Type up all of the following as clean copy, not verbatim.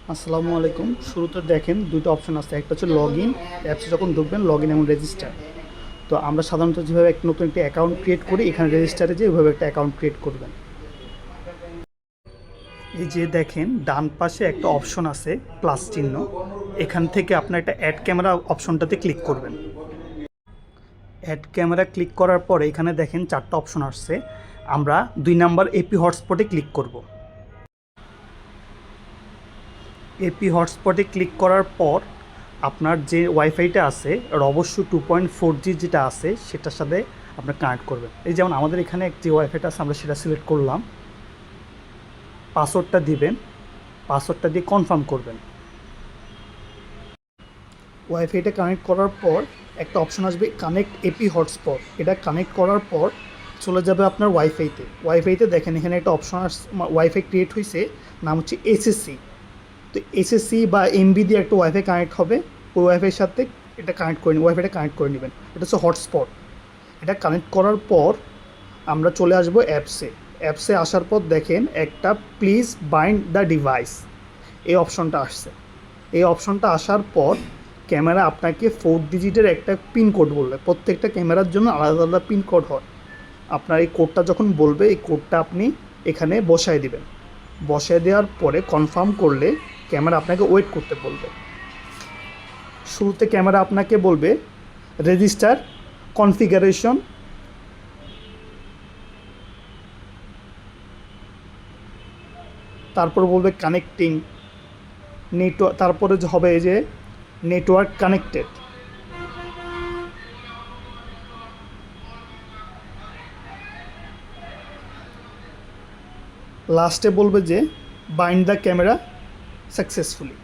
আসসালামু আলাইকুম। শুরুতে দেখেন দুটো অপশন আছে, একটা হচ্ছে লগ ইন। অ্যাপসে যখন ঢুকবেন লগ ইন এবং রেজিস্টার। তো আমরা সাধারণত যেভাবে একটা নতুন একটা অ্যাকাউন্ট ক্রিয়েট করি, এখানে রেজিস্টারে যে ওইভাবে একটা অ্যাকাউন্ট ক্রিয়েট করবেন। এই যে দেখেন ডান পাশে একটা অপশন আছে প্লাস চিহ্ন, এখান থেকে আপনার একটা অ্যাড ক্যামেরা অপশনটাতে ক্লিক করবেন। অ্যাড ক্যামেরা ক্লিক করার পরে এখানে দেখেন চারটা অপশন আসছে। আমরা 2 নাম্বার এপি হটস্পটে ক্লিক করব। এপি হটস্পটে ক্লিক করার পর আপনার যে ওয়াইফাইটা আছে আর অবশ্যই 2.4G যেটা আছে সেটার সাথে আপনার কানেক্ট করবেন। এই যেমন আমাদের এখানে যে ওয়াইফাইটা আছে আমরা সেটা সিলেক্ট করলাম, পাসওয়ার্ডটা দিবেন, পাসওয়ার্ডটা দিয়ে কনফার্ম করবেন। ওয়াইফাইটা কানেক্ট করার পর একটা অপশন আসবে কানেক্ট এপি হটস্পট। এটা কানেক্ট করার পর চলে যাবে আপনার ওয়াইফাইতে দেখেন এখানে একটা অপশন ওয়াইফাই ক্রিয়েট হয়েছে, নাম হচ্ছে এসএসসি। তো এসএসসি বা এমবি দিয়ে একটা ওয়াইফাই কানেক্ট হবে, ওই ওয়াইফাইয়ের সাথে এটা কানেক্ট করে ওয়াইফাইটা কানেক্ট করে নেবেন। এটা হচ্ছে হটস্পট। এটা কানেক্ট করার পর আমরা চলে আসবো অ্যাপসে আসার পর দেখেন একটা প্লিজ বাইন্ড দ্য ডিভাইস, এই অপশনটা আসছে। এই অপশনটা আসার পর ক্যামেরা আপনাকে 4 ডিজিটের একটা পিন কোড বলবে। প্রত্যেকটা ক্যামেরার জন্য আলাদা আলাদা পিন কোড হয়। আপনার এই কোডটা যখন বলবে এই কোডটা আপনি এখানে বসায় দিবেন। বসায় দেওয়ার পরে কনফার্ম করলে ক্যামেরা আপনাকে ওয়েট করতে বলবে। শুরুতে ক্যামেরা আপনাকে বলবে রেজিস্টার কনফিগারেশন, তারপর বলবে কানেক্টিং নেটওয়ার্ক, তারপরে হবে এই যে নেটওয়ার্ক কানেক্টেড। লাস্টে বলবে যে bind the camera successfully.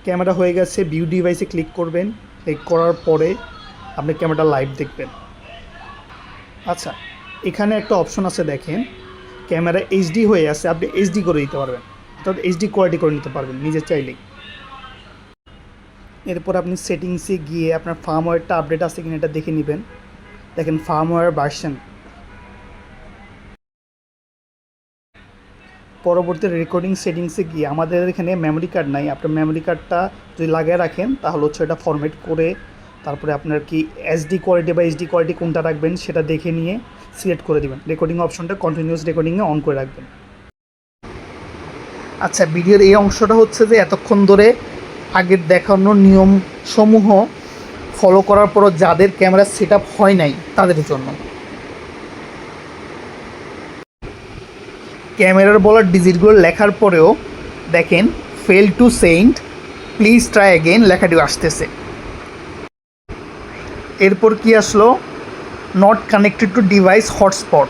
Camera হয়ে গেছে, ভিউ ডিভাইসে ক্লিক করবেন। ক্লিক করার পরে আপনি ক্যামেরাটা লাইভ দেখবেন। আচ্ছা, এখানে একটা অপশন আছে দেখেন, ক্যামেরা এইচডি হয়ে আছে, আপনি এইচডি করে দিতে পারবেন, অর্থাৎ এইচডি কোয়ালিটি করে নিতে পারবেন নিজে চাইলেই। এরপর আপনি সেটিংসে গিয়ে আপনার ফার্মওয়্যারটা আপডেট আছে কিনা এটা দেখে নেবেন। দেখেন ফার্মওয়্যার ভার্সন। পরবর্তী রেকর্ডিং সেটিংসে গিয়ে আমাদের এখানে মেমোরি কার্ড নাই, আপনার মেমোরি কার্ডটা যদি লাগিয়ে রাখেন তাহলে হচ্ছে এটা ফরম্যাট করে তারপরে আপনার কি এসডি কোয়ালিটি বা এইচডি কোয়ালিটি কোনটা রাখবেন সেটা দেখে নিয়ে সিলেক্ট করে দেবেন। রেকর্ডিং অপশনটা কন্টিনিউয়াস রেকর্ডিংয়ে অন করে রাখবেন। আচ্ছা, ভিডিওর এই অংশটা হচ্ছে যে এতক্ষণ ধরে আগের দেখানো নিয়মসমূহ ফলো করার পরও যাদের ক্যামেরা সেট আপ হয় নাই তাদের জন্য। ক্যামেরার বলার ডিজিটগুলো লেখার পরেও দেখেন fail to send, please try again লেখাটি আসতেছে। এরপর কি আসলো, not connected to device hotspot.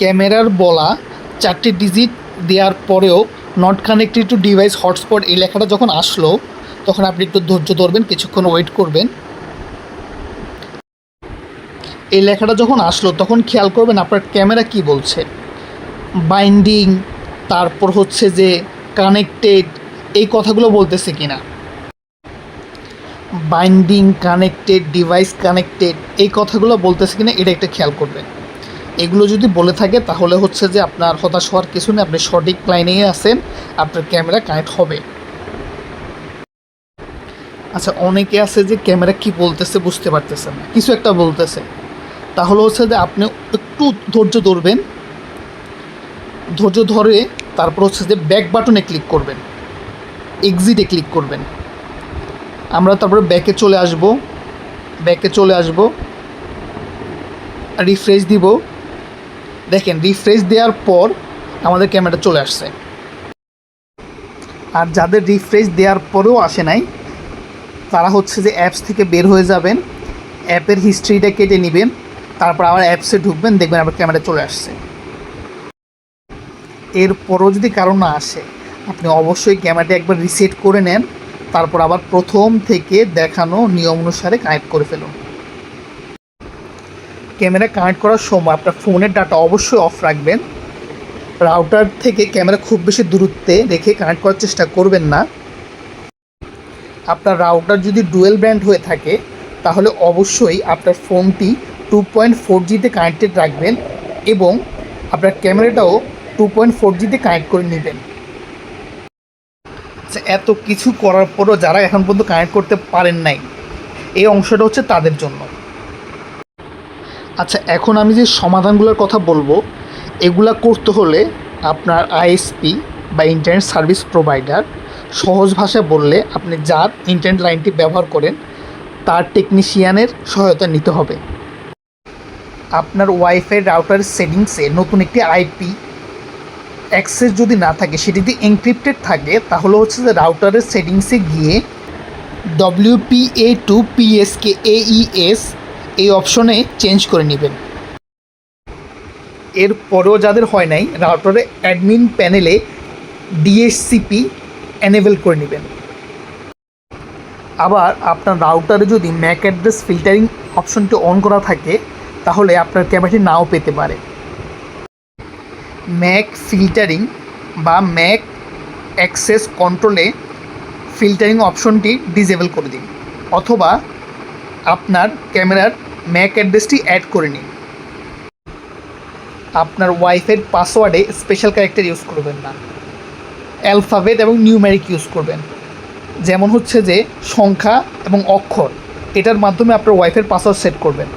ক্যামেরার বলা 4টি ডিজিট দেওয়ার পরেও not connected to device hotspot এই লেখাটা যখন আসলো তখন আপনি একটু ধৈর্য ধরবেন, কিছুক্ষণ ওয়েট করবেন। এই লেখাটা যখন আসলো তখন খেয়াল করবেন আপনার ক্যামেরা কি বলছে। বাইন্ডিং, তারপর হচ্ছে যে কানেক্টেড, এই কথাগুলো বলতেছে কিনা। বাইন্ডিং, কানেক্টেড, ডিভাইস কানেক্টেড, এই কথাগুলো বলতেছে কিনা এটা একটা খেয়াল করবেন। এগুলো যদি বলে থাকে তাহলে হচ্ছে যে আপনার হতাশ হওয়ার কিছু নেই, আপনি সঠিক লাইনেই আছেন, আপনার ক্যামেরা কানেক্ট হবে। আচ্ছা, অনেকে আছে যে ক্যামেরা কি বলতেছে বুঝতে পারতেছে না, কিছু একটা বলতেছে, তাহলে হচ্ছে যে আপনি একটু ধৈর্য ধরবেন। ধৈর্য ধরে তারপর হচ্ছে যে ব্যাক বাটনে ক্লিক করবেন, এক্সিটে ক্লিক করবেন। আমরা তারপরে ব্যাকে চলে আসব, রিফ্রেশ দিব। দেখেন রিফ্রেশ দেওয়ার পর আমাদের ক্যামেরা চলে আসছে। আর যাদের রিফ্রেশ দেওয়ার পরেও আসে নাই তারা হচ্ছে যে অ্যাপস থেকে বের হয়ে যাবেন, অ্যাপের হিস্ট্রিটা কেটে নেবেন, তারপর আবার অ্যাপসে ঢুকবেন, দেখবেন আবার ক্যামেরা চলে আসছে। এরপরও যদি কারো না আসে আপনি অবশ্যই ক্যামেরাটা একবার রিসেট করে নেন, তারপর আবার প্রথম থেকে দেখানো নিয়ম অনুসারে কানেক্ট করে ফেলুন। ক্যামেরা কানেক্ট করার সময় আপনার ফোনের ডাটা অবশ্যই অফ রাখবেন। রাউটার থেকে ক্যামেরা খুব বেশি দূরত্বে রেখে কানেক্ট করার চেষ্টা করবেন না। আপনার রাউটার যদি ডুয়েল ব্র্যান্ড হয়ে থাকে তাহলে অবশ্যই আপনার ফোনটি 2.4Gতে কানেক্টেড রাখবেন এবং আপনার ক্যামেরাটাও 2.4G কানেক্ট করে নেবেন। আচ্ছা, এত কিছু করার পরও যারা এখন পর্যন্ত কানেক্ট করতে পারেন নাই, এই অংশটা হচ্ছে তাদের জন্য। আচ্ছা, এখন আমি যে সমাধানগুলোর কথা বলবো, এগুলা করতে হলে আপনার আইএসপি বা ইন্টারনেট সার্ভিস প্রোভাইডার, সহজ ভাষায় বললে আপনি যার ইন্টারনেট লাইনটি ব্যবহার করেন তার টেকনিশিয়ানের সহায়তা নিতে হবে। আপনার ওয়াইফাই রাউটারের সেটিংসে নতুন একটি আইপি অ্যাক্সেস যদি না থাকে, সেটি যদি এনক্রিপ্টেড থাকে, তাহলে হচ্ছে যে রাউটারের সেটিংসে গিয়ে WPA2PSKAES এই অপশনে চেঞ্জ করে নেবেন। এরপরেও যাদের হয় নাই, রাউটারে অ্যাডমিন প্যানেলে ডিএসসিপি এনেবল করে নেবেন। আবার আপনার রাউটারে যদি ম্যাক অ্যাড্রেস ফিল্টারিং অপশনটি অন করা থাকে, তাহলে আপনার ক্যামেরাটি নাও পেতে পারে। ম্যাক ফিল্টারিং বা ম্যাক অ্যাক্সেস কন্ট্রোলে ফিল্টারিং অপশনটি ডিসেবল করে দিন, অথবা আপনার ক্যামেরার ম্যাক অ্যাড্রেসটি অ্যাড করে নিন। আপনার ওয়াইফাইয়ের পাসওয়ার্ডে স্পেশাল ক্যারেক্টার ইউজ করবেন না, অ্যালফাবেট এবং নিউমেরিক ইউজ করবেন। যেমন হচ্ছে যে সংখ্যা এবং অক্ষর, এটার মাধ্যমে আপনার ওয়াইফাইয়ের পাসওয়ার্ড সেট করবেন।